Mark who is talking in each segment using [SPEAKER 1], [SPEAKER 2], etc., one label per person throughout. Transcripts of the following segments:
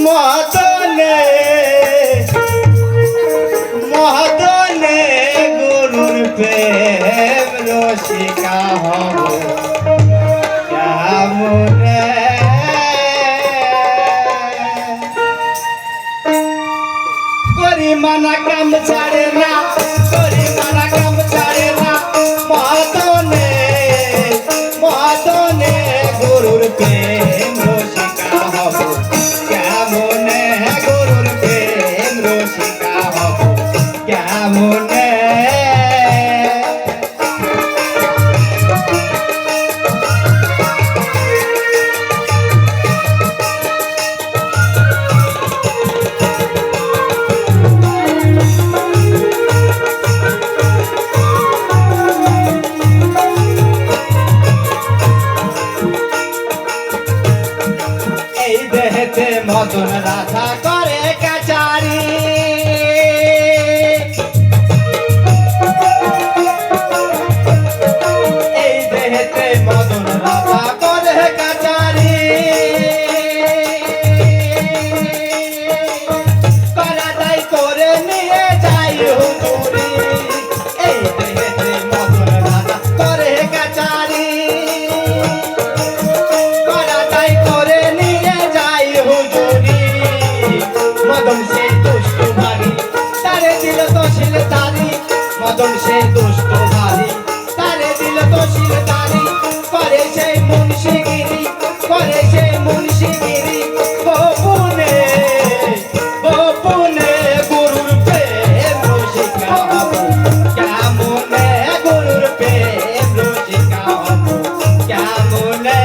[SPEAKER 1] মদনে মদনে গুরুর প্রেম রসিকা হব কেমনে করি মানা কাম ছাড়ে না করি মানা কাম ছাড়ে না মদনে মদনে গুরুর প্রেম রসিকা হব কেমনে গুরুর প্রেম রসিকা হব কেমনে মদন রাধা করে কাচারি এই দেহেতে মদন রাধা করে কাচারি করা যাই করে নিয়ে যাই হুজুরি এই দেহেতে মদন রাধা করে কাচারি করা যাই করে নিয়ে যাই হুজুরি মদন সে দুষ্ট ভারী তারে দিল তো শিল তারি মদন সে দুষ্ট ভারী তারে দিল তো শিল তারি করে সেই মুন্সিগিরি করে সেই মুন্সিগিরি গোপনে গোপনে গুরুর প্রেম রসিকা হব কেমনে গুরুর প্রেম রসিকা হব কেমনে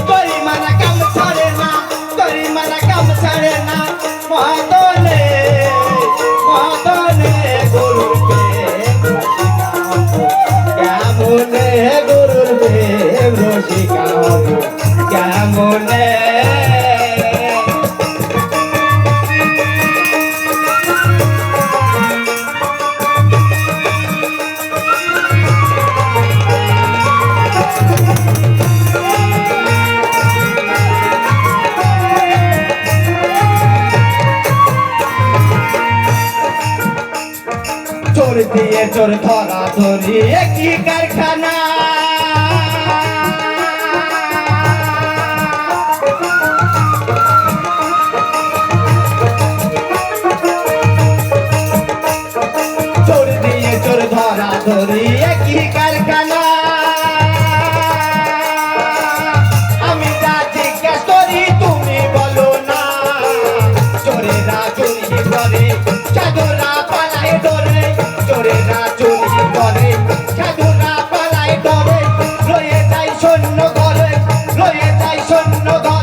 [SPEAKER 1] করি মানা কাম ছাড়ে না করি মানা কাম ছাড়ে না মদনে মদনে গুরুর প্রেম রসিকা হব কেমনে গুরুর প্রেম রসিকা হব কেমনে চোর দিয়ে চোর ধরা ধরি একই কারখানা চোর দিয়ে চোর ধরা ধরি একই কারখানা আমি যা জিজ্ঞেস করি তুমি বলো না চোরেরা চুরি করে চাদরা পালায় ধরে চোরেরা চুরি করে সাধুরা পালায় ধরে রয়ে যায় সৈন্য ঘরে রয়ে যায় সৈন্য ঘরে